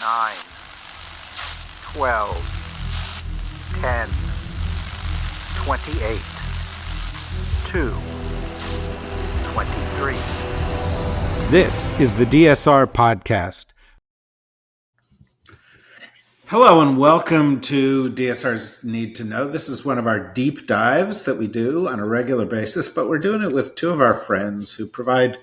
9, 12, 10, 28, 2, 23. This is the DSR Podcast. Hello and welcome to DSR's Need to Know. This is one of our deep dives that we do on a regular basis, but we're doing it with two of our friends who provide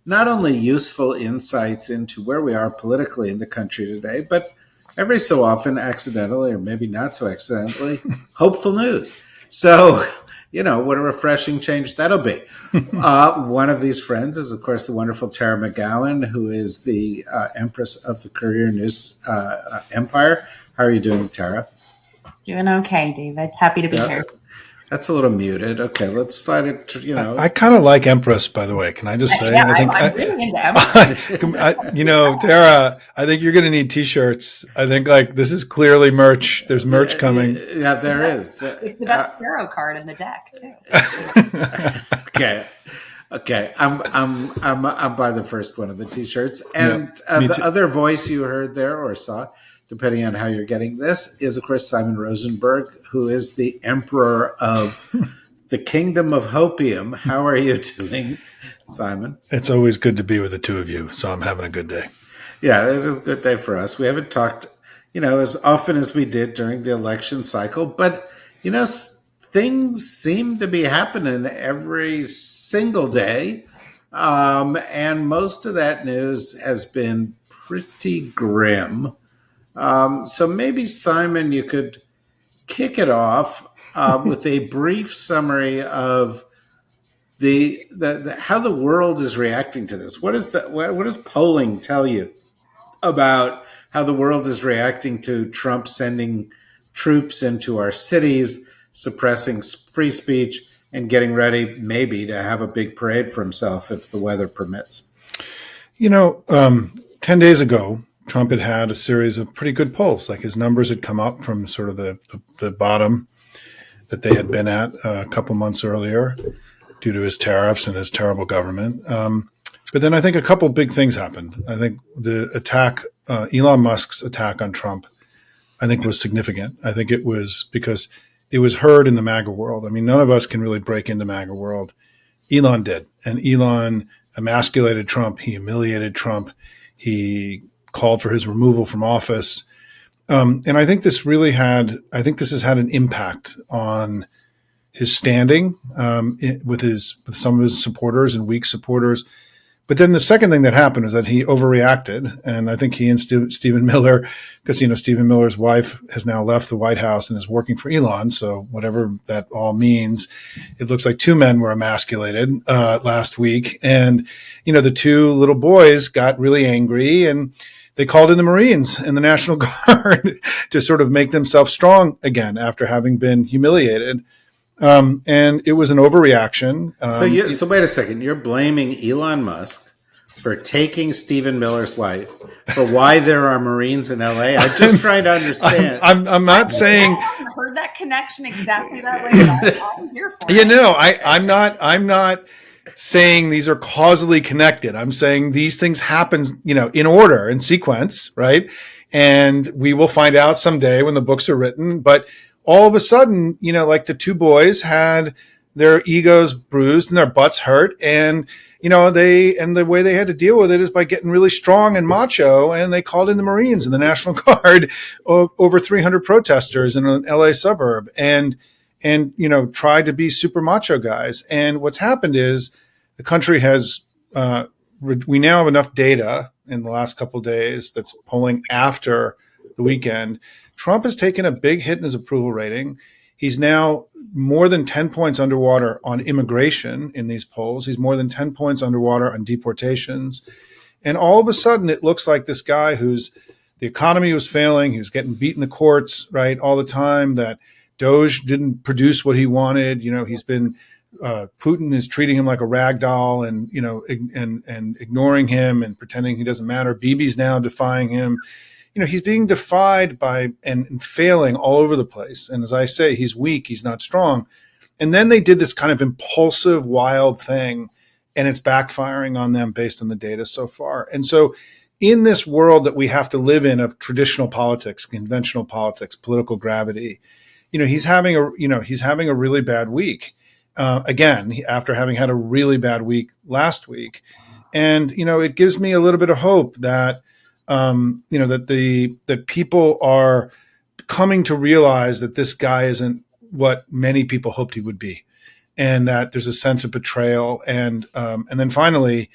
not only useful insights into where we are politically in the country today, but every so often accidentally, or maybe not so accidentally, hopeful news. So, what a refreshing change that'll be. One of these friends is, of course, the wonderful Tara McGowan, who is the Empress of the Courier News Empire. How are you doing, Tara? Doing okay, David. Happy to be here. That's a little muted. Okay, let's slide it to, I kind of like Empress, by the way. Can I just say? Yeah, I'm really into Empress. Tara, I think you're going to need T-shirts. I think this is clearly merch. There's merch coming. Yeah, there is. It's the best tarot card in the deck, too. Okay. I'm by the first one of the T-shirts, and the other voice you heard there or saw, depending on how you're getting this, is, of course, Simon Rosenberg, who is the emperor of the Kingdom of Hopium. How are you doing, Simon? It's always good to be with the two of you, so I'm having a good day. Yeah, it is a good day for us. We haven't talked, as often as we did during the election cycle, but, things seem to be happening every single day, and most of that news has been pretty grim. So maybe, Simon, you could kick it off with a brief summary of the how the world is reacting to this. What does polling tell you about how the world is reacting to Trump sending troops into our cities, suppressing free speech, and getting ready maybe to have a big parade for himself if the weather permits? 10 days ago, Trump had a series of pretty good polls. Like, his numbers had come up from sort of the bottom that they had been at a couple months earlier due to his tariffs and his terrible government. But then I think a couple big things happened. I think the attack, Elon Musk's attack on Trump, I think was significant. I think it was because it was heard in the MAGA world. I mean, none of us can really break into MAGA world. Elon did. And Elon emasculated Trump. He humiliated Trump. He called for his removal from office. And I think this has had an impact on his standing with some of his supporters and weak supporters. But then the second thing that happened is that he overreacted. And I think he and Stephen Miller, because, Stephen Miller's wife has now left the White House and is working for Elon. So whatever that all means, it looks like two men were emasculated last week. And, the two little boys got really angry and they called in the Marines and the National Guard to sort of make themselves strong again after having been humiliated. And it was an overreaction. So wait a second. You're blaming Elon Musk for taking Stephen Miller's wife for why there are Marines in LA? I'm just trying to understand. I'm not saying. I heard that connection exactly that way. I'm here for it. I'm not saying these are causally connected. I'm saying these things happen, in order, in sequence, right? And we will find out someday when the books are written. But all of a sudden, the two boys had their egos bruised and their butts hurt. And, the way they had to deal with it is by getting really strong and macho. And they called in the Marines and the National Guard, over 300 protesters in an LA suburb, and tried to be super macho guys. And what's happened is the country has, we now have enough data in the last couple of days that's polling after the weekend. Trump has taken a big hit in his approval rating. He's now more than 10 points underwater on immigration in these polls. He's more than 10 points underwater on deportations. And all of a sudden, it looks like this guy the economy was failing. He was getting beat in the courts, right, all the time, that Doge didn't produce what he wanted. He's been, Putin is treating him like a rag doll and ignoring him and pretending he doesn't matter. Bibi's now defying him. He's being defied by and failing all over the place. And as I say, he's weak. He's not strong. And then they did this kind of impulsive, wild thing, and it's backfiring on them based on the data so far. And so in this world that we have to live in of traditional politics, conventional politics, political gravity, he's having a really bad week. Again, after having had a really bad week last week. And, it gives me a little bit of hope that, that people are coming to realize that this guy isn't what many people hoped he would be. And that there's a sense of betrayal. And then finally,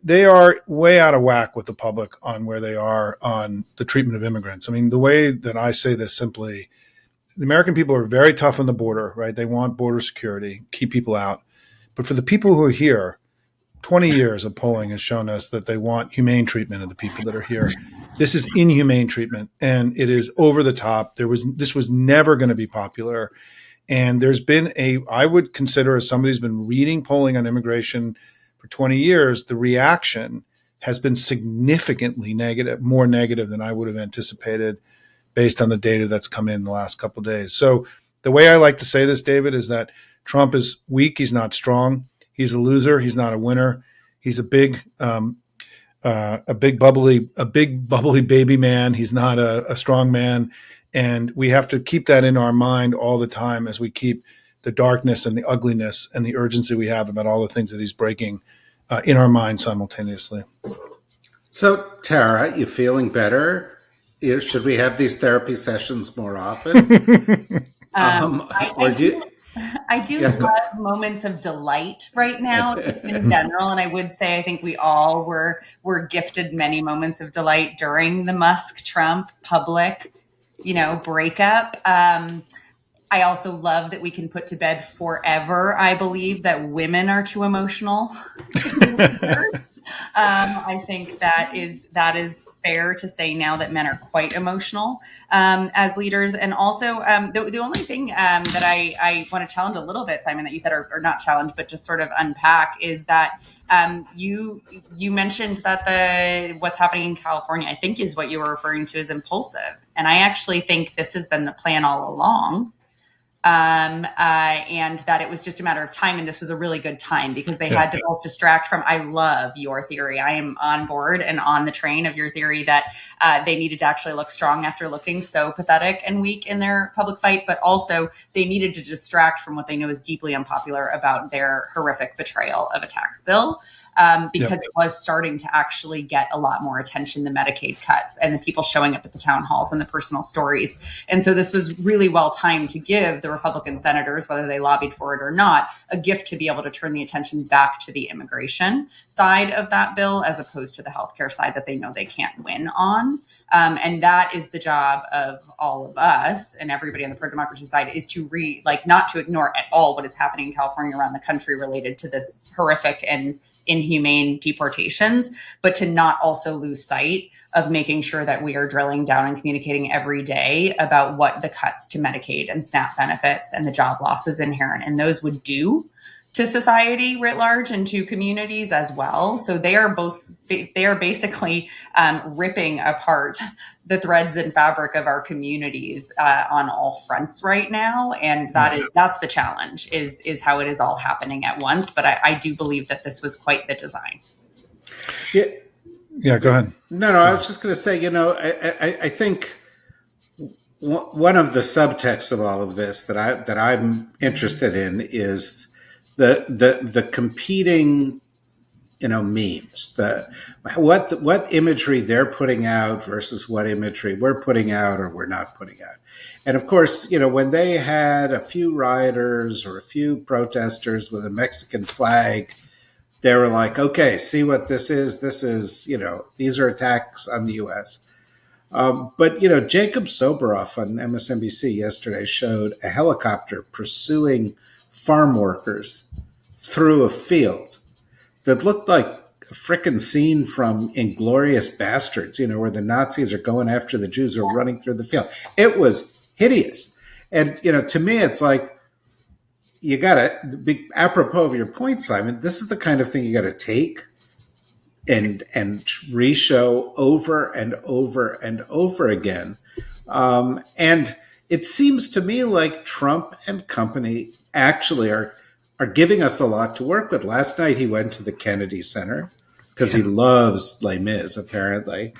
they are way out of whack with the public on where they are on the treatment of immigrants. I mean, the way that I say this simply, the American people are very tough on the border, right? They want border security, keep people out. But for the people who are here, 20 years of polling has shown us that they want humane treatment of the people that are here. This is inhumane treatment, and it is over the top. This was never going to be popular. And there's been I would consider, as somebody who's been reading polling on immigration for 20 years, the reaction has been significantly negative, more negative than I would have anticipated based on the data that's come in the last couple of days. So the way I like to say this, David, is that Trump is weak. He's not strong. He's a loser. He's not a winner. He's a big bubbly baby man. He's not a strong man. And we have to keep that in our mind all the time as we keep the darkness and the ugliness and the urgency we have about all the things that he's breaking in our mind simultaneously. So, Tara, you feeling better? Should we have these therapy sessions more often? I do love moments of delight right now in general. And I would say I think we all were gifted many moments of delight during the Musk-Trump public, breakup. I also love that we can put to bed forever, I believe, that women are too emotional. I think that is fair to say now that men are quite emotional as leaders. And also the only thing that I want to challenge a little bit, Simon, that you said, or not challenge, but just sort of unpack, is that you mentioned that what's happening in California, I think, is what you were referring to as impulsive. And I actually think this has been the plan all along. And that it was just a matter of time. And this was a really good time because they had to both distract from, I love your theory. I am on board and on the train of your theory that they needed to actually look strong after looking so pathetic and weak in their public fight. But also they needed to distract from what they know is deeply unpopular about their horrific betrayal of a tax bill. Because it was starting to actually get a lot more attention, the Medicaid cuts and the people showing up at the town halls and the personal stories. And so this was really well timed to give the Republican senators, whether they lobbied for it or not, a gift to be able to turn the attention back to the immigration side of that bill, as opposed to the healthcare side that they know they can't win on. And that is the job of all of us and everybody on the pro-democracy side, is to not to ignore at all what is happening in California around the country related to this horrific and inhumane deportations, but to not also lose sight of making sure that we are drilling down and communicating every day about what the cuts to Medicaid and SNAP benefits and the job losses inherent in those would do to society writ large and to communities as well. So they are basically ripping apart the threads and fabric of our communities on all fronts right now. And that's the challenge, is how it is all happening at once. But I do believe that this was quite the design. Yeah, go ahead. No, I was just going to say, I think one of the subtexts of all of this that I'm interested in is the competing memes, what imagery they're putting out versus what imagery we're putting out or we're not putting out. And of course, when they had a few rioters or a few protesters with a Mexican flag, they were like, okay, see what this is? This is, these are attacks on the U.S. But Jacob Soboroff on MSNBC yesterday showed a helicopter pursuing farm workers through a field that looked like a frickin' scene from Inglourious Bastards, where the Nazis are going after the Jews who are running through the field. It was hideous. And, to me, it's like, you got to be apropos of your point, Simon, this is the kind of thing you got to take and re-show over and over and over again. And it seems to me like Trump and company actually are giving us a lot to work with. Last night he went to the Kennedy Center because he loves Les Mis, apparently,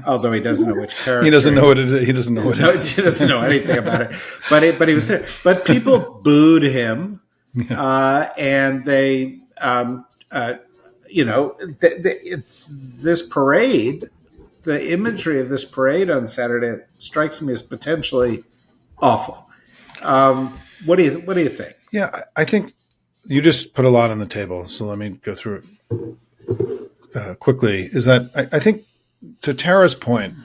although he doesn't know which character. He doesn't know what it is. He doesn't know what it is. He doesn't know anything about it. But he was there. But people booed him, and they, it's this parade. The imagery of this parade on Saturday strikes me as potentially awful. What do you think? Yeah, I think you just put a lot on the table. So let me go through it quickly. Is that I think, to Tara's point,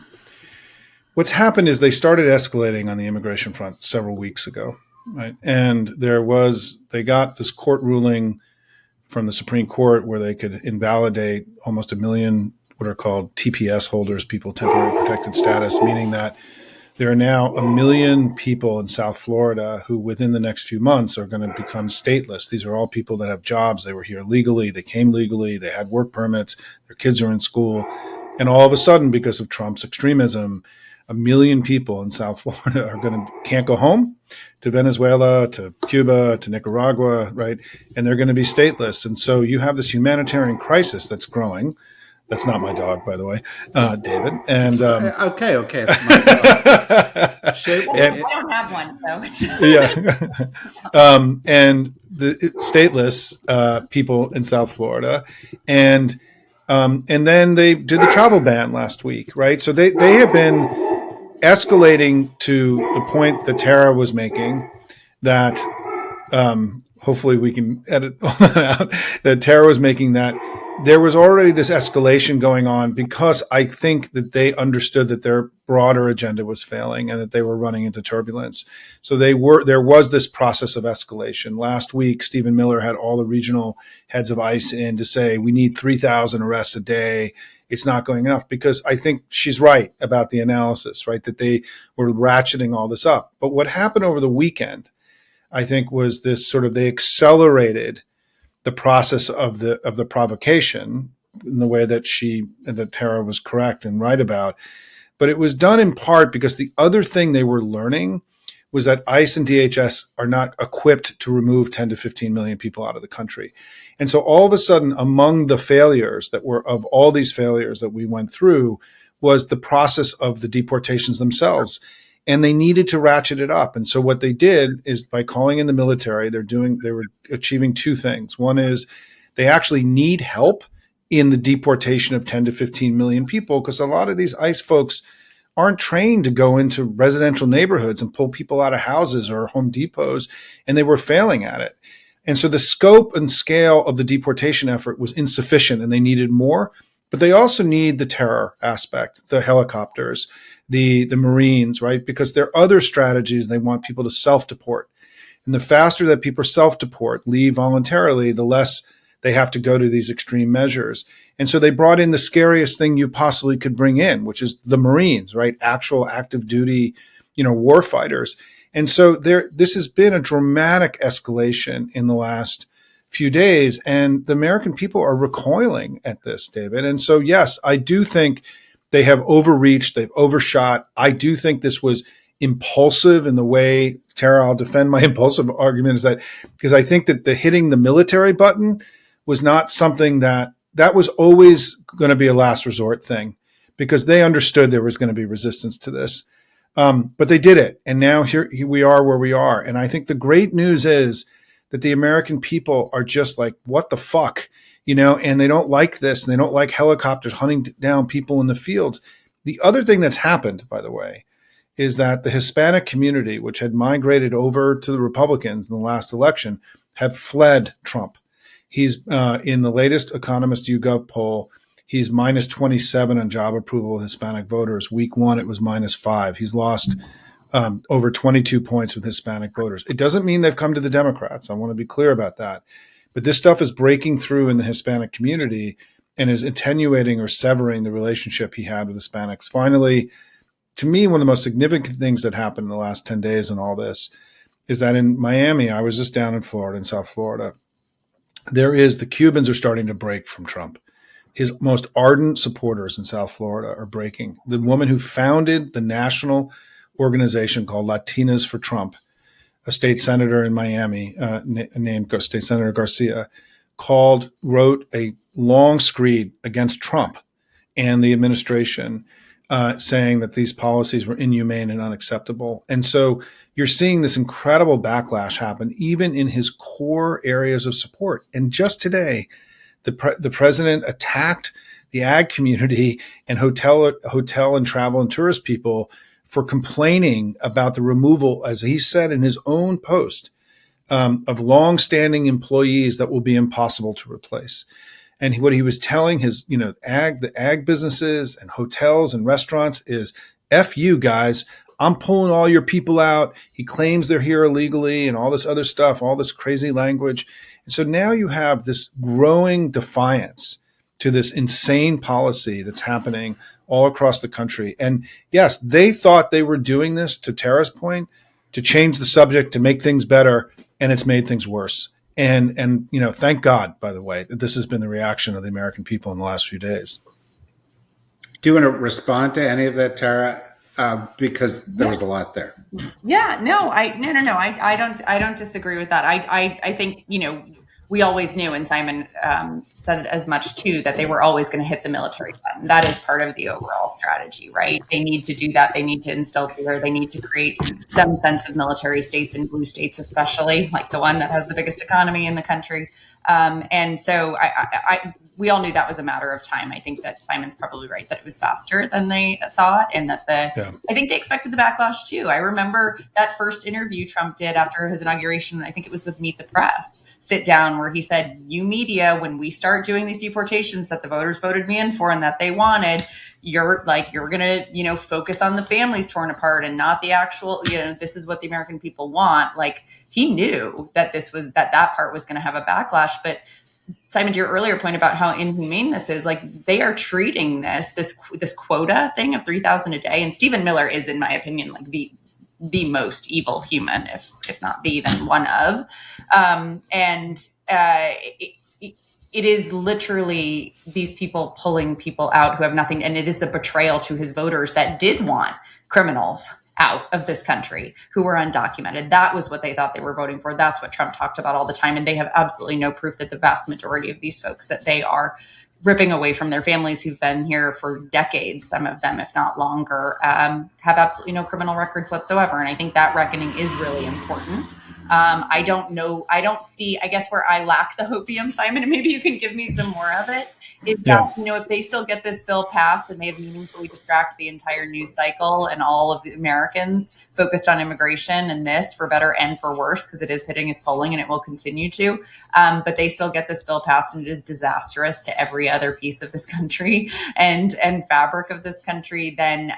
what's happened is they started escalating on the immigration front several weeks ago, right? And they got this court ruling from the Supreme Court where they could invalidate almost 1 million what are called TPS holders, people temporary protected status, meaning that there are now 1 million people in South Florida who within the next few months are going to become stateless. These are all people that have jobs. They were here legally. They came legally. They had work permits. Their kids are in school. And all of a sudden, because of Trump's extremism, 1 million people in South Florida can't go home to Venezuela, to Cuba, to Nicaragua, right? And they're going to be stateless. And so you have this humanitarian crisis that's growing. That's not my dog, by the way, David. And okay, it's my dog. I don't have one, so yeah. And the stateless people in South Florida, and then they did the travel ban last week, right? So they have been escalating to the point that Tara was making, that hopefully we can edit all that out, that Tara was making, that there was already this escalation going on because I think that they understood that their broader agenda was failing and that they were running into turbulence. So there was this process of escalation. Last week, Stephen Miller had all the regional heads of ICE in to say, we need 3,000 arrests a day. It's not going enough, because I think she's right about the analysis, right? That they were ratcheting all this up. But what happened over the weekend, I think, was this sort of, they accelerated the process of the provocation in the way that Tara was correct and right about. But it was done in part because the other thing they were learning was that ICE and DHS are not equipped to remove 10 to 15 million people out of the country. And so all of a sudden, among the failures of all these failures that we went through, was the process of the deportations themselves. And they needed to ratchet it up. And so what they did is, by calling in the military, they were achieving two things. One is they actually need help in the deportation of 10 to 15 million people, because a lot of these ICE folks aren't trained to go into residential neighborhoods and pull people out of houses or Home Depots, and they were failing at it. And so the scope and scale of the deportation effort was insufficient, and they needed more. But they also need the terror aspect, the helicopters, the Marines, right? Because there are other strategies. They want people to self-deport. And the faster that people self-deport, leave voluntarily, the less they have to go to these extreme measures. And so they brought in the scariest thing you possibly could bring in, which is the Marines, right? Actual active duty, war fighters. And so this has been a dramatic escalation in the last few days, and the American people are recoiling at this, David. And so, yes, I do think they have overreached, they've overshot. I do think this was impulsive in the way, Tara, I'll defend my impulsive argument, is that because I think that the hitting the military button was not something that was always going to be a last resort thing, because they understood there was going to be resistance to this. But they did it. And now here we are where we are. And I think the great news is that the American people are just like, what the fuck, and they don't like this. And they don't like helicopters hunting down people in the fields. The other thing that's happened, by the way, is that the Hispanic community, which had migrated over to the Republicans in the last election, have fled Trump. He's in the latest Economist YouGov poll, he's minus 27 on job approval of Hispanic voters. Week one, it was minus 5. He's lost over 22 points with Hispanic voters. It doesn't mean they've come to the Democrats. I want to be clear about that. But this stuff is breaking through in the Hispanic community and is attenuating or severing the relationship he had with Hispanics. Finally, to me, one of the most significant things that happened in the last 10 days in all this is that in Miami, I was just down in Florida, in South Florida, the Cubans are starting to break from Trump. His most ardent supporters in South Florida are breaking. The woman who founded the national organization called Latinas for Trump, a state senator in Miami named State Senator Garcia, wrote a long screed against Trump and the administration, saying that these policies were inhumane and unacceptable. And so you're seeing this incredible backlash happen, even in his core areas of support. And just today, the president attacked the ag community and hotel and travel and tourist people for complaining about the removal, as he said in his own post, of longstanding employees that will be impossible to replace. And what he was telling his, the ag businesses and hotels and restaurants is, F you guys, I'm pulling all your people out. He claims they're here illegally and all this other stuff, all this crazy language. And so now you have this growing defiance to this insane policy that's happening all across the country. And yes, they thought they were doing this, to Tara's point, to change the subject, to make things better, and it's made things worse. And thank God, by the way, that this has been the reaction of the American people in the last few days. Do you want to respond to any of that, Tara? Because there was a lot there. Yeah, no. I don't disagree with that. I think, we always knew, and Simon said as much too, that they were always going to hit the military button. That is part of the overall strategy, right? They need to do that. They need to instill fear. They need to create some sense of military states in blue states, especially like the one that has the biggest economy in the country. And so we all knew that was a matter of time. I think that Simon's probably right that it was faster than they thought, and that I think they expected the backlash too. I remember that first interview Trump did after his inauguration. I think it was with Meet the Press sit down, where he said, "You media, when we start doing these deportations that the voters voted me in for and that they wanted, you're going to, focus on the families torn apart and not the actual, this is what the American people want." Like, he knew that that part was going to have a backlash. But Simon, to your earlier point about how inhumane this is, like, they are treating this quota thing of 3,000 a day. And Stephen Miller is, in my opinion, like the most evil human, if not the, then one of. It is literally these people pulling people out who have nothing. And it is the betrayal to his voters that did want criminals out of this country who were undocumented. That was what they thought they were voting for. That's what Trump talked about all the time. And they have absolutely no proof that the vast majority of these folks that they are ripping away from their families who've been here for decades, some of them, if not longer, have absolutely no criminal records whatsoever. And I think that reckoning is really important. I don't see, I guess where I lack the hopium, Simon, and maybe you can give me some more of it, is that, if they still get this bill passed and they have meaningfully distract the entire news cycle and all of the Americans focused on immigration and this, for better and for worse, because it is hitting his polling and it will continue to, but they still get this bill passed and it is disastrous to every other piece of this country and fabric of this country, then,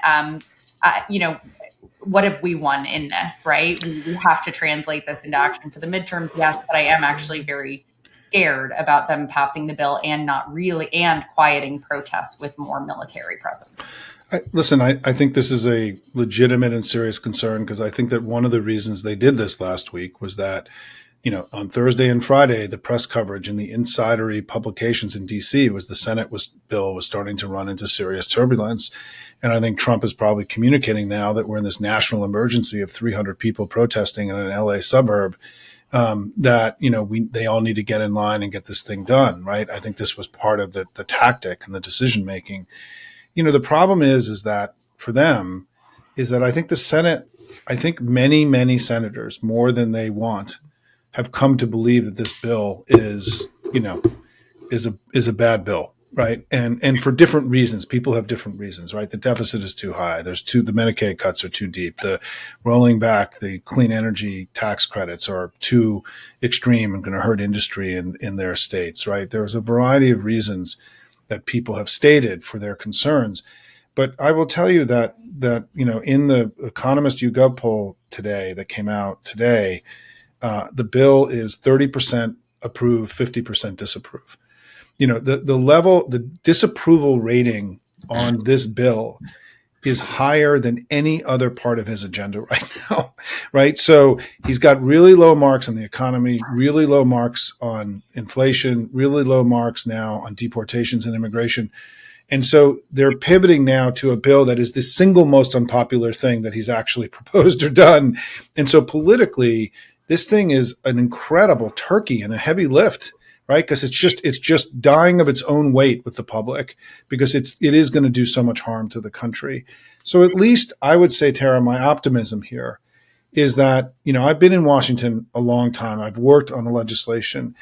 what have we won in this, right? We have to translate this into action for the midterms, yes, but I am actually very scared about them passing the bill and quieting protests with more military presence. I think this is a legitimate and serious concern, because I think that one of the reasons they did this last week was that, on Thursday and Friday, the press coverage and the insidery publications in D.C. was the Senate bill was starting to run into serious turbulence. And I think Trump is probably communicating now that we're in this national emergency of 300 people protesting in an L.A. suburb, that, they all need to get in line and get this thing done, right? I think this was part of the tactic and the decision making. The problem is that for them is that I think the Senate, many, many senators, more than they want, have come to believe that this bill is a bad bill, right? And for different reasons. People have different reasons, right? The deficit is too high. The Medicaid cuts are too deep. The rolling back the clean energy tax credits are too extreme and going to hurt industry in their states, right? There's a variety of reasons that people have stated for their concerns. But I will tell you that in the Economist YouGov poll today that came out today, the bill is 30% approve, 50% disapprove. The disapproval rating on this bill is higher than any other part of his agenda right now, right? So he's got really low marks on the economy, really low marks on inflation, really low marks now on deportations and immigration. And so they're pivoting now to a bill that is the single most unpopular thing that he's actually proposed or done. And so politically, this thing is an incredible turkey and a heavy lift right? Because it's just dying of its own weight with the public, because it is going to do so much harm to the country. So at least I would say, Tara, my optimism here is that, I've been in Washington a long time. I've worked on the legislation.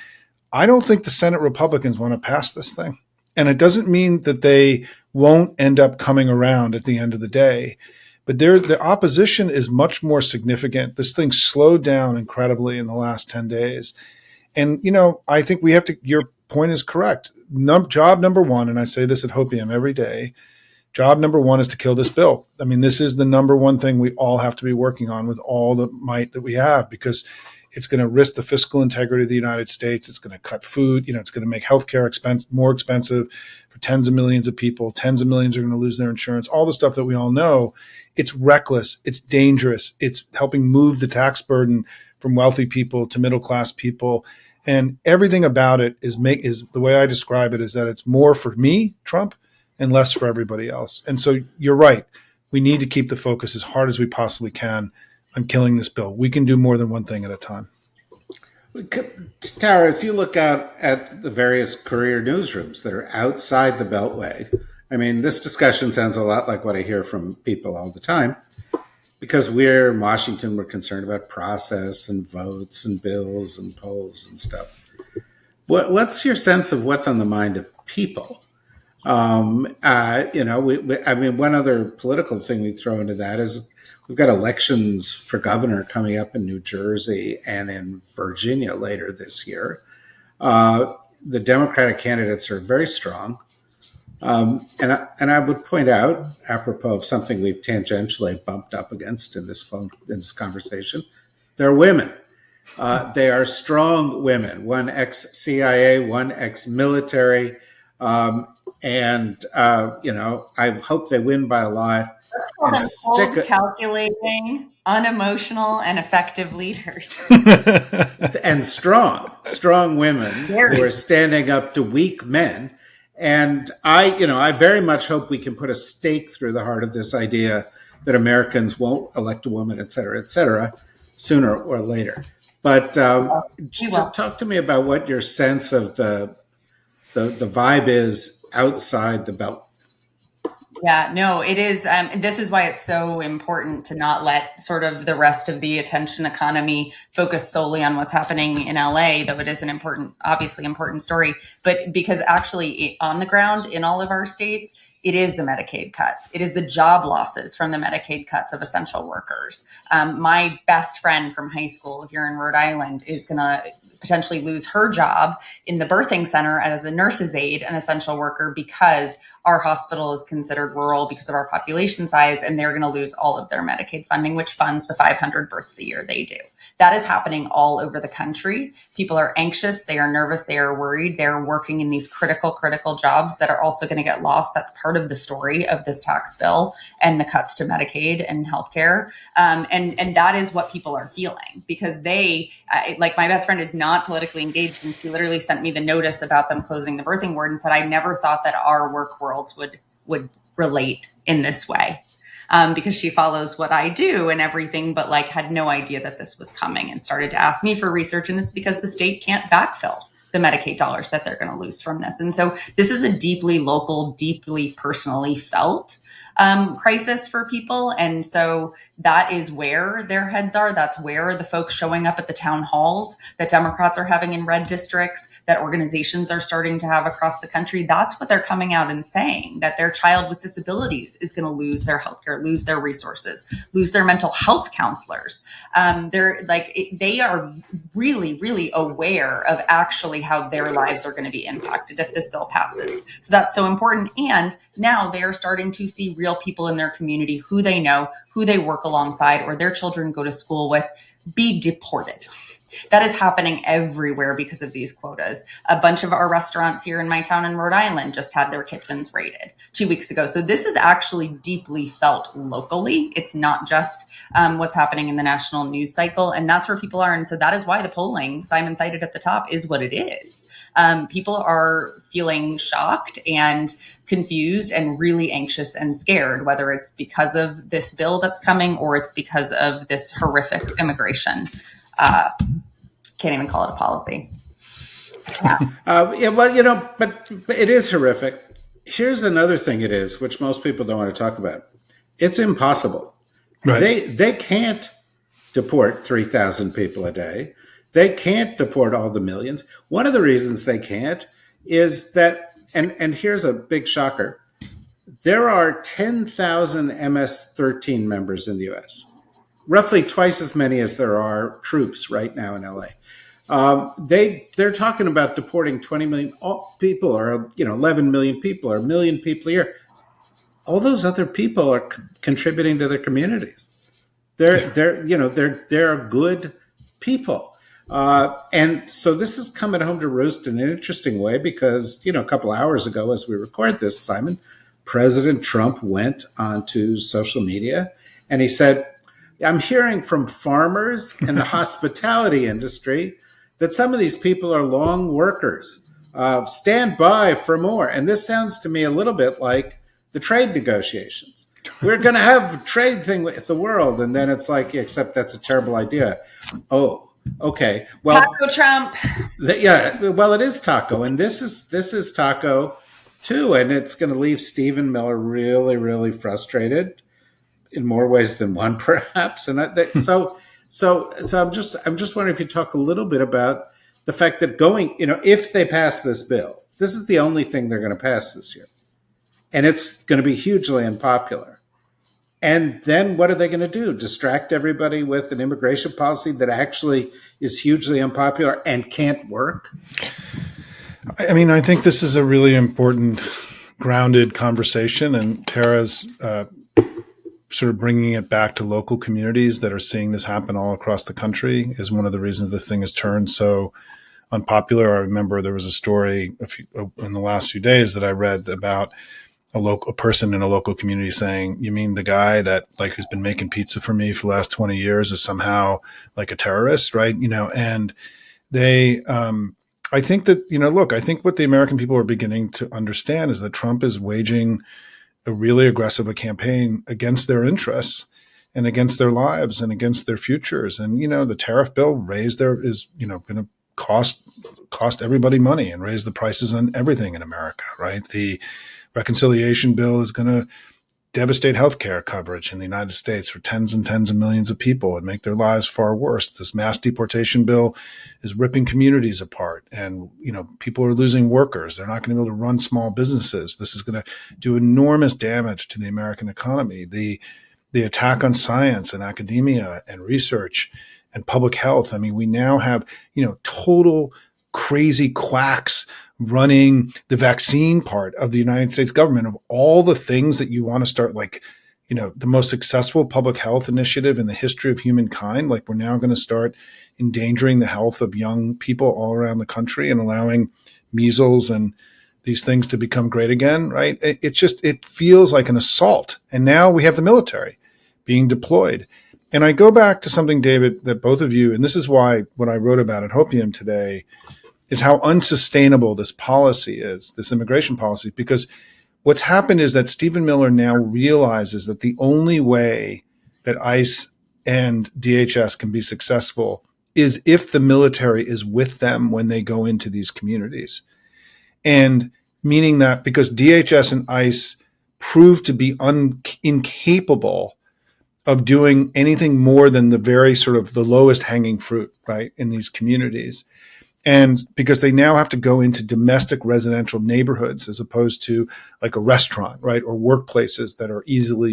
I don't think the Senate Republicans want to pass this thing. And it doesn't mean that they won't end up coming around at the end of the day. But the opposition is much more significant. This thing slowed down incredibly in the last 10 days. And, I think we have to, your point is correct. Job number one, and I say this at Hopium every day, job number one is to kill this bill. I mean, this is the number one thing we all have to be working on with all the might that we have, because it's going to risk the fiscal integrity of the United States. It's going to cut food. It's going to make healthcare more expensive for tens of millions of people. Tens of millions are going to lose their insurance. All the stuff that we all know. It's reckless. It's dangerous. It's helping move the tax burden from wealthy people to middle class people. And everything about it is the way I describe it is that it's more for me, Trump, and less for everybody else. And so you're right. We need to keep the focus as hard as we possibly can on killing this bill. We can do more than one thing at a time. Tara, as you look out at the various career newsrooms that are outside the Beltway, I mean, this discussion sounds a lot like what I hear from people all the time, because we're in Washington, we're concerned about process and votes and bills and polls and stuff. What's your sense of what's on the mind of people? One other political thing we throw into that is we've got elections for governor coming up in New Jersey and in Virginia later this year. The Democratic candidates are very strong. And I would point out, apropos of something we've tangentially bumped up against in this conversation, they're women. They are strong women, one ex-CIA, one ex-military. I hope they win by a lot. Cold, calculating, unemotional, and effective leaders. And strong women who are standing up to weak men. And I very much hope we can put a stake through the heart of this idea that Americans won't elect a woman, et cetera, sooner or later. But talk to me about what your sense of the vibe is outside the belt. Yeah, no, it is. This is why it's so important to not let sort of the rest of the attention economy focus solely on what's happening in LA, though it is an obviously important story. But because actually on the ground in all of our states, it is the Medicaid cuts. It is the job losses from the Medicaid cuts of essential workers. My best friend from high school here in Rhode Island is going to potentially lose her job in the birthing center as a nurse's aide, an essential worker, because our hospital is considered rural because of our population size, and they're going to lose all of their Medicaid funding, which funds the 500 births a year they do. That is happening all over the country. People are anxious. They are nervous. They are worried. They're working in these critical jobs that are also going to get lost. That's part of the story of this tax bill and the cuts to Medicaid and healthcare. And that is what people are feeling, because they, like my best friend is not politically engaged, and she literally sent me the notice about them closing the birthing ward and said, I never thought that our work worlds would relate in this way. Because she follows what I do and everything, but had no idea that this was coming and started to ask me for research. And it's because the state can't backfill the Medicaid dollars that they're going to lose from this. And so this is a deeply local, deeply personally felt crisis for people. And so that is where their heads are. That's where the folks showing up at the town halls that Democrats are having in red districts, that organizations are starting to have across the country. That's what they're coming out and saying, that their child with disabilities is going to lose their healthcare, lose their resources, lose their mental health counselors. They are really, really aware of actually how their lives are going to be impacted if this bill passes. So that's so important. And now they are starting to see real people in their community who they know, who they work alongside, or their children go to school with, be deported. That is happening everywhere because of these quotas. A bunch of our restaurants here in my town in Rhode Island just had their kitchens raided 2 weeks ago. So this is actually deeply felt locally. It's not just what's happening in the national news cycle. And that's where people are. And so that is why the polling, Simon cited at the top, is what it is. People are feeling shocked and confused and really anxious and scared, whether it's because of this bill that's coming or it's because of this horrific immigration. Can't even call it a policy. Yeah, well, but it is horrific. Here's another thing it is, which most people don't want to talk about. It's impossible. Right. They can't deport 3,000 people a day. They can't deport all the millions. One of the reasons they can't is that, and here's a big shocker, there are 10,000 MS-13 members in the US, roughly twice as many as there are troops right now in LA. They're talking about deporting 20 million people, or 11 million people, or a million people a year. All those other people are contributing to their communities. They're good people, and so this is coming home to roost in an interesting way because a couple hours ago, as we record this, Simon, President Trump went onto social media and he said, "I'm hearing from farmers and the hospitality industry that some of these people are long workers. Stand by for more." And this sounds to me a little bit like the trade negotiations. We're going to have a trade thing with the world. And then it's like, except that's a terrible idea. Oh, okay. Well, Taco Trump. Yeah, well, it is taco. And this is taco too. And it's going to leave Stephen Miller really, really frustrated in more ways than one, perhaps. And so I'm just wondering if you talk a little bit about the fact that if they pass this bill, this is the only thing they're going to pass this year. And it's going to be hugely unpopular. And then what are they going to do? Distract everybody with an immigration policy that actually is hugely unpopular and can't work? I mean, I think this is a really important, grounded conversation, and Tara's sort of bringing it back to local communities that are seeing this happen all across the country is one of the reasons this thing has turned so unpopular. I remember there was a story in the last few days that I read about a person in a local community saying, "You mean the guy that who's been making pizza for me for the last 20 years is somehow like a terrorist?" Right. And they, I think that, look, I think what the American people are beginning to understand is that Trump is waging a really aggressive campaign against their interests and against their lives and against their futures. And, the tariff bill is going to cost everybody money and raise the prices on everything in America. Right. The reconciliation bill is going to devastate healthcare coverage in the United States for tens and tens of millions of people and make their lives far worse. This mass deportation bill is ripping communities apart, and people are losing workers. They're not going to be able to run small businesses. This is going to do enormous damage to the American economy. The attack on science and academia and research and public health. I mean, we now have total crazy quacks running the vaccine part of the United States government. Of all the things that you want to start, the most successful public health initiative in the history of humankind, we're now going to start endangering the health of young people all around the country and allowing measles and these things to become great again, right? It feels like an assault. And now we have the military being deployed. And I go back to something, David, that both of you, and this is why what I wrote about at Hopium today is how unsustainable this policy is, this immigration policy, because what's happened is that Stephen Miller now realizes that the only way that ICE and DHS can be successful is if the military is with them when they go into these communities. And meaning that because DHS and ICE proved to be incapable of doing anything more than the very sort of the lowest hanging fruit, right, in these communities. And because they now have to go into domestic residential neighborhoods as opposed to like a restaurant, right, or workplaces that are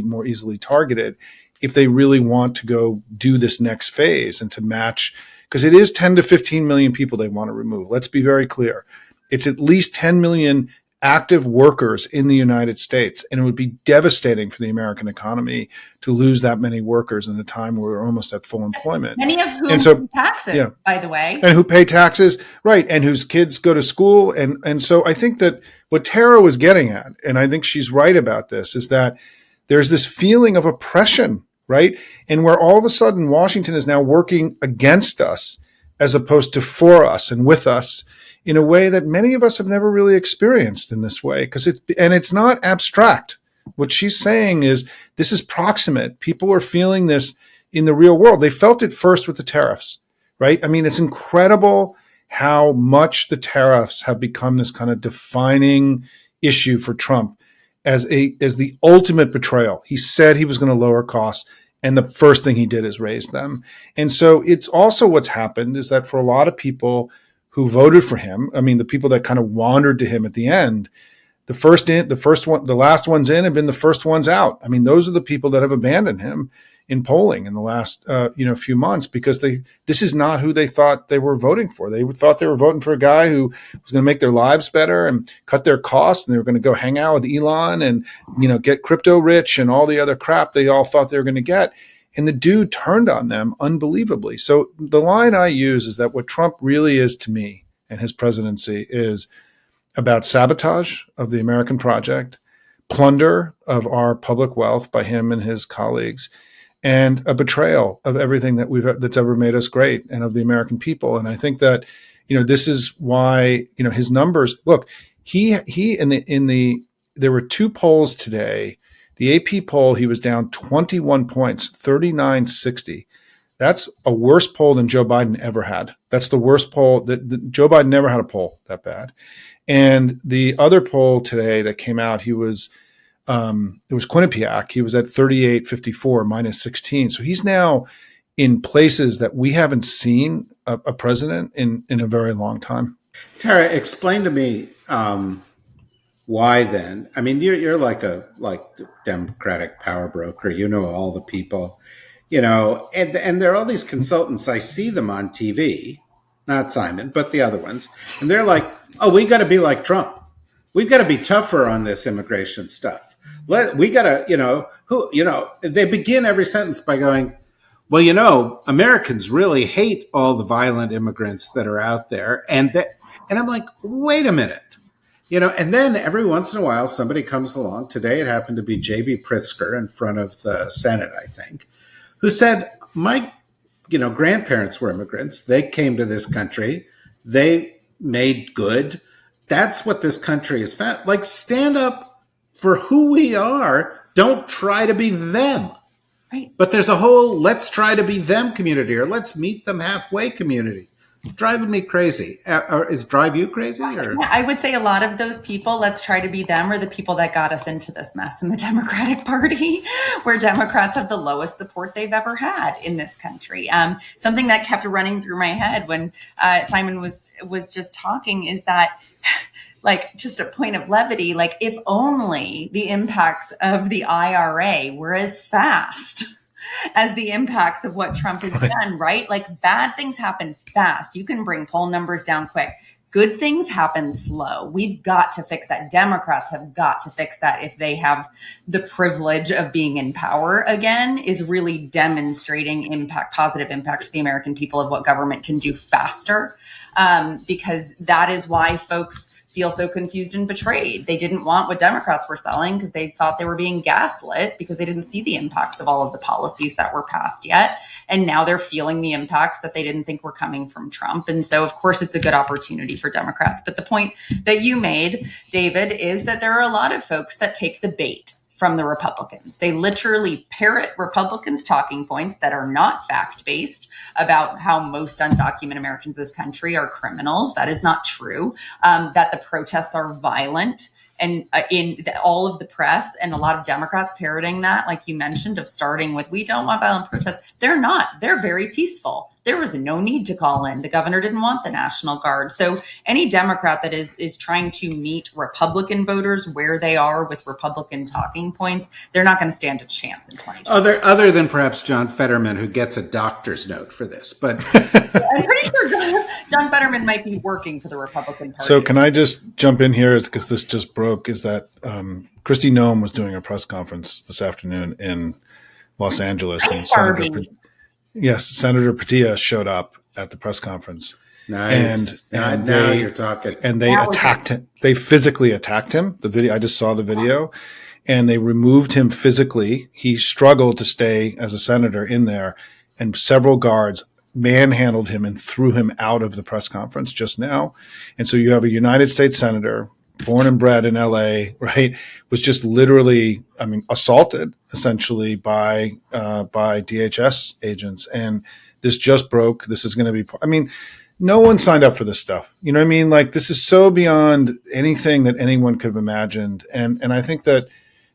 more easily targeted, if they really want to go do this next phase and to match, because it is 10 to 15 million people they want to remove. Let's be very clear. It's at least 10 million active workers in the United States. And it would be devastating for the American economy to lose that many workers in a time where we're almost at full employment. Many of whom pay taxes, by the way. And who pay taxes, right, and whose kids go to school. And so I think that what Tara was getting at, and I think she's right about this, is that there's this feeling of oppression, right? And where all of a sudden Washington is now working against us as opposed to for us and with us, in a way that many of us have never really experienced in this way, it's not abstract. What she's saying is this is proximate. People are feeling this in the real world. They felt it first with the tariffs, right? I mean, it's incredible how much the tariffs have become this kind of defining issue for Trump as the ultimate betrayal. He said he was going to lower costs, and the first thing he did is raise them. And so it's also what's happened is that for a lot of people who voted for him, I mean, the people that kind of wandered to him at the end, the last ones in have been the first ones out. I mean, those are the people that have abandoned him in polling in the last few months, because this is not who they thought they were voting for. They thought they were voting for a guy who was going to make their lives better and cut their costs, and they were going to go hang out with Elon and get crypto rich and all the other crap they all thought they were going to get. And the dude turned on them unbelievably. So the line I use is that what Trump really is to me and his presidency is about sabotage of the American project, plunder of our public wealth by him and his colleagues, and a betrayal of everything that's ever made us great and of the American people. And I think that, this is why, his numbers, look, there were two polls today. The AP poll, he was down 21 points, 39.60. That's a worse poll than Joe Biden ever had. That's the worst poll Joe Biden never had a poll that bad. And the other poll today that came out, it was Quinnipiac. He was at 38.54, minus 16. So he's now in places that we haven't seen a president in a very long time. Tara, explain to me why then. I mean, you're like the Democratic power broker. You know all the people, and there are all these consultants. I see them on TV, not Simon, but the other ones, and they're like, "Oh, we got to be like Trump. We've got to be tougher on this immigration stuff. We got to, They begin every sentence by going, "Well, Americans really hate all the violent immigrants that are out there," and I'm like, "Wait a minute." And then every once in a while, somebody comes along. Today, it happened to be J.B. Pritzker in front of the Senate, I think, who said, my, grandparents were immigrants. They came to this country. They made good. That's what this country is found. Like, stand up for who we are. Don't try to be them. Right. But there's a whole let's try to be them community, or let's meet them halfway community. Driving me crazy. Or is drive you crazy? Or? Yeah, I would say a lot of those people, let's try to be them, are the people that got us into this mess in the Democratic Party, where Democrats have the lowest support they've ever had in this country. Something that kept running through my head when Simon was just talking is that, like, just a point of levity, like, if only the impacts of the IRA were as fast as the impacts of what Trump has done, right? Like, bad things happen fast. You can bring poll numbers down quick. Good things happen slow. We've got to fix that. Democrats have got to fix that if they have the privilege of being in power again, is really demonstrating positive impact for the American people of what government can do faster. Because that is why folks feel so confused and betrayed. They didn't want what Democrats were selling because they thought they were being gaslit because they didn't see the impacts of all of the policies that were passed yet. And now they're feeling the impacts that they didn't think were coming from Trump. And so, of course, it's a good opportunity for Democrats. But the point that you made, David, is that there are a lot of folks that take the bait from the Republicans. They literally parrot Republicans' talking points that are not fact-based about how most undocumented Americans in this country are criminals. That is not true. That the protests are violent. And all of the press and a lot of Democrats parroting that, like you mentioned, of starting with, we don't want violent protests. They're not. They're very peaceful. There was no need to call in. The governor didn't want the National Guard. So any Democrat that is trying to meet Republican voters where they are with Republican talking points, they're not going to stand a chance in 2020. Other than perhaps John Fetterman, who gets a doctor's note for this. But I'm pretty sure John Fetterman might be working for the Republican Party. So can I just jump in here, because this just broke, is that Kristi Noem was doing a press conference this afternoon in Los Angeles. And Senator Padilla showed up at the press conference. Nice. And now you're talking. And they attacked him. They physically attacked him. The video, I just saw the video, and they removed him physically. He struggled to stay as a senator in there, and several guards manhandled him and threw him out of the press conference just now. And so you have a United States senator, born and bred in LA, right, was just literally, assaulted essentially by DHS agents. And this just broke. This is going to be, No one signed up for this stuff. You know what I mean? Like, this is so beyond anything that anyone could have imagined. And I think that,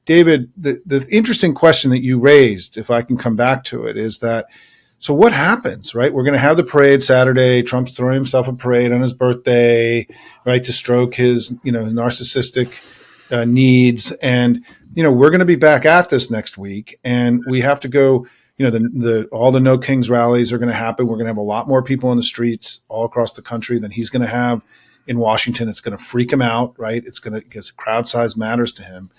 David, the interesting question that you raised, if I can come back to it, is that, so what happens, right? We're going to have the parade Saturday. Trump's throwing himself a parade on his birthday, right, to stroke his, narcissistic needs. And, we're going to be back at this next week, and we have to go. All the No Kings rallies are going to happen. We're going to have a lot more people on the streets all across the country than he's going to have in Washington. It's going to freak him out, right? Because crowd size matters to him.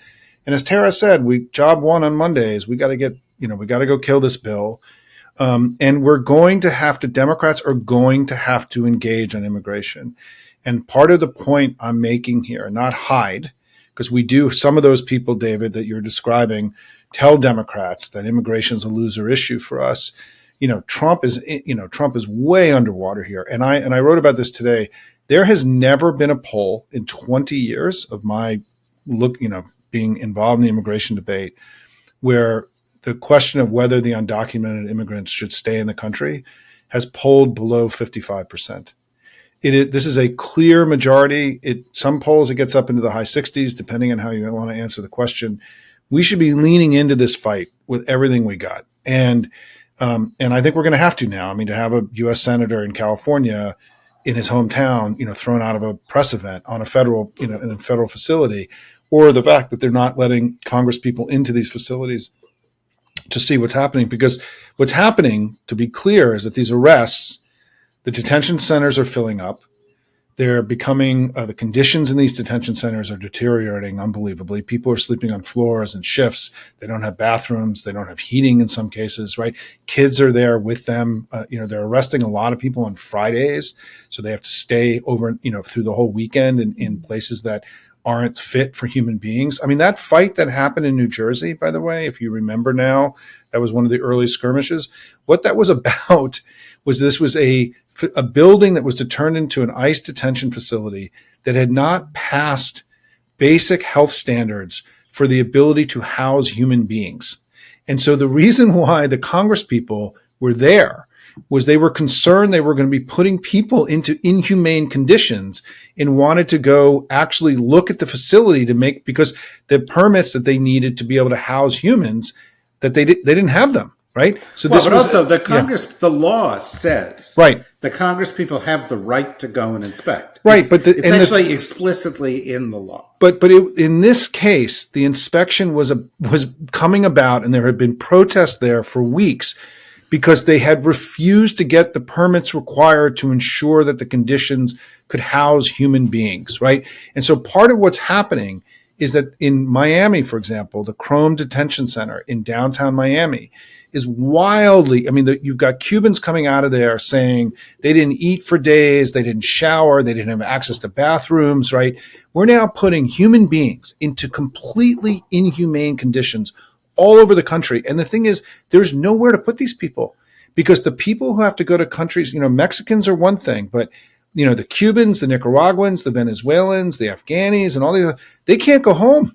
And as Tara said, job one on Mondays. We got to go kill this bill. And Democrats are going to have to engage on immigration. And part of the point I'm making here, not hide, because some of those people, David, that you're describing, tell Democrats that immigration is a loser issue for us. Trump is way underwater here. And I wrote about this today. There has never been a poll in 20 years of my being involved in the immigration debate where the question of whether the undocumented immigrants should stay in the country has polled below 55%. This is a clear majority. Some polls, it gets up into the high 60s, depending on how you want to answer the question. We should be leaning into this fight with everything we got. And I think we're going to have to now. I mean, to have a U.S. senator in California in his hometown, thrown out of a press event on a federal, in a federal facility, or the fact that they're not letting Congress people into these facilities to see what's happening. Because what's happening, to be clear, is that these arrests, the detention centers are filling up. They're becoming, the conditions in these detention centers are deteriorating unbelievably. People are sleeping on floors and shifts. They don't have bathrooms. They don't have heating in some cases, right? Kids are there with them. They're arresting a lot of people on Fridays. So they have to stay over, through the whole weekend in places that aren't fit for human beings. I mean, that fight that happened in New Jersey, by the way, if you remember now, that was one of the early skirmishes. What that was about was this was a building that was to turn into an ICE detention facility that had not passed basic health standards for the ability to house human beings. And so the reason why the Congress people were there was they were concerned they were going to be putting people into inhumane conditions and wanted to go actually look at the facility because the permits that they needed to be able to house humans, that they didn't have them. Right. So the Congress, the law says, right, the Congress people have the right to go and inspect. Right. It's actually explicitly in the law. But in this case, the inspection was coming about, and there had been protests there for weeks because they had refused to get the permits required to ensure that the conditions could house human beings. Right. And so part of what's happening is that in Miami, for example, the Chrome Detention Center in downtown Miami is wildly, you've got Cubans coming out of there saying they didn't eat for days, they didn't shower, they didn't have access to bathrooms, right? We're now putting human beings into completely inhumane conditions all over the country. And the thing is, there's nowhere to put these people because the people who have to go to countries, Mexicans are one thing, but the Cubans, the Nicaraguans, the Venezuelans, the Afghanis, and all these, they can't go home.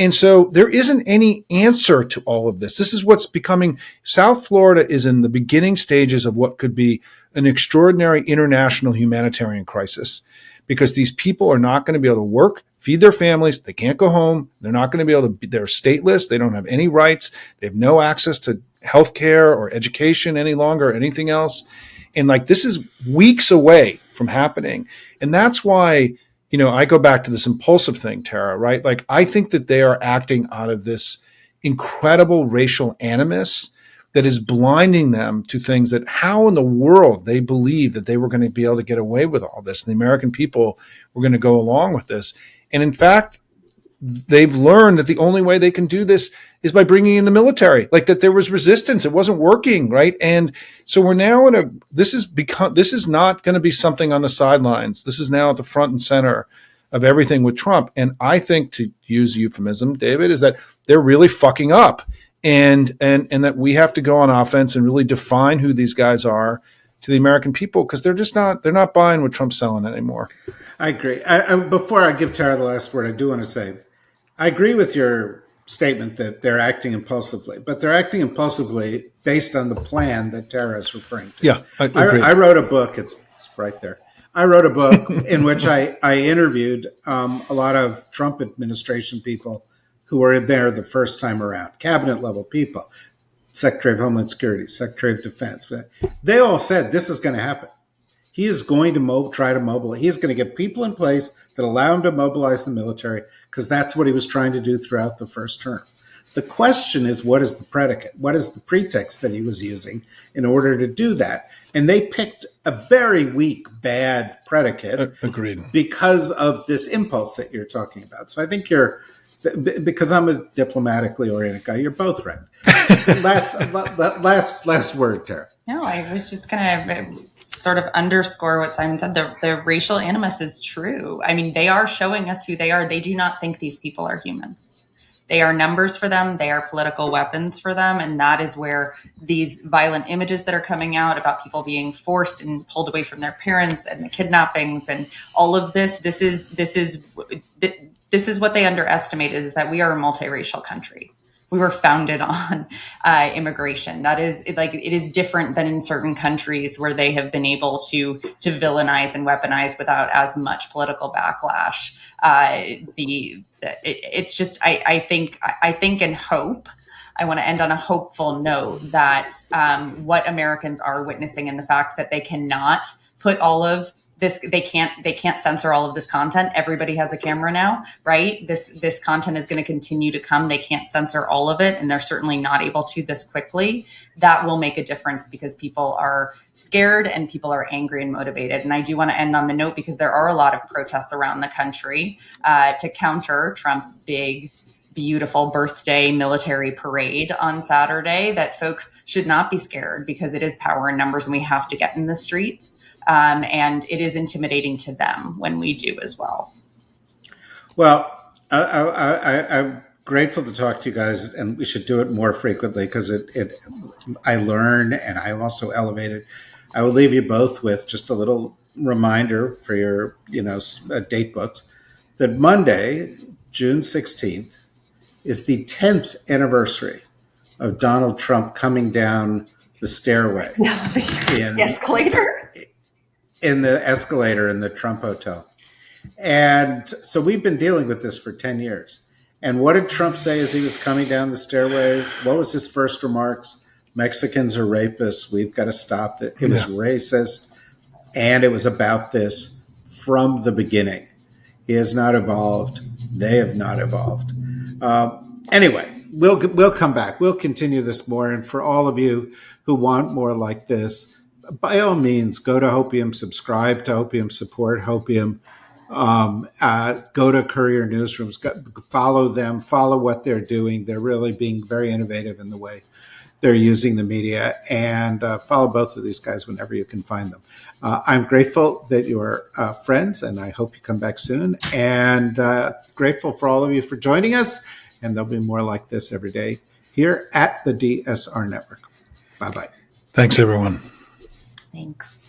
And so there isn't any answer to all of this. This is what's becoming, South Florida is in the beginning stages of what could be an extraordinary international humanitarian crisis because these people are not going to be able to work, feed their families. They can't go home. They're not going to be able to, they're stateless. They don't have any rights. They have no access to health care or education any longer or anything else. And this is weeks away from happening. And that's why, I go back to this impulsive thing, Tara, right? I think that they are acting out of this incredible racial animus that is blinding them to things that how in the world they believe that they were going to be able to get away with all this. And the American people were going to go along with this. And in fact, they've learned that the only way they can do this is by bringing in the military, that there was resistance. It wasn't working. Right. And so we're now this is not going to be something on the sidelines. This is now at the front and center of everything with Trump. And I think, to use euphemism, David, is that they're really fucking up and that we have to go on offense and really define who these guys are to the American people, because they're not buying what Trump's selling anymore. I agree. Before I give Tara the last word, I do want to say, I agree with your statement that they're acting impulsively, but they're acting impulsively based on the plan that Tara is referring to. Yeah, I agree. I wrote a book. It's It's right there. I wrote a book in which I interviewed a lot of Trump administration people who were there the first time around, cabinet level people, Secretary of Homeland Security, Secretary of Defense. They all said this is going to happen. He is going to try to mobilize. He's going to get people in place that allow him to mobilize the military, because that's what he was trying to do throughout the first term. The question is, what is the predicate? What is the pretext that he was using in order to do that? And they picked a very weak, bad predicate. Agreed. Because of this impulse that you're talking about. So I think because I'm a diplomatically oriented guy, you're both right. last word, Tara. No, I was just going to sort of underscore what Simon said. The racial animus is true. I mean, they are showing us who they are. They do not think these people are humans. They are numbers for them. They are political weapons for them. And that is where these violent images that are coming out about people being forced and pulled away from their parents, and the kidnappings and all of this is what they underestimate, is that we are a multiracial country. We were founded on immigration. That is it is different than in certain countries where they have been able to villainize and weaponize without as much political backlash. It's just, I think and hope. I want to end on a hopeful note that what Americans are witnessing, and the fact that they cannot put all of this, they can't censor all of this content. Everybody has a camera now, right? This content is going to continue to come. They can't censor all of it, and they're certainly not able to this quickly. That will make a difference, because people are scared and people are angry and motivated. And I do want to end on the note, because there are a lot of protests around the country to counter Trump's big, beautiful birthday military parade on Saturday, that folks should not be scared, because it is power in numbers and we have to get in the streets. And it is intimidating to them when we do as well. Well, I'm grateful to talk to you guys, and we should do it more frequently, because I learn and I'm also elevated. I will leave you both with just a little reminder for your date books, that Monday, June 16th, is the 10th anniversary of Donald Trump coming down the stairway. The escalator? In the escalator in the Trump Hotel. And so we've been dealing with this for 10 years. And what did Trump say as he was coming down the stairway? What was his first remarks? Mexicans are rapists. We've got to stop it. It was racist. And it was about this from the beginning. He has not evolved. They have not evolved. Anyway, we'll come back. We'll continue this more. And for all of you who want more like this, by all means, go to Hopium, subscribe to Hopium, support Hopium, go to Courier Newsrooms, follow them, follow what they're doing. They're really being very innovative in the way they're using the media, and follow both of these guys whenever you can find them. I'm grateful that you're friends, and I hope you come back soon, and grateful for all of you for joining us, and there'll be more like this every day here at the DSR Network. Bye-bye. Thanks, everyone. Thanks.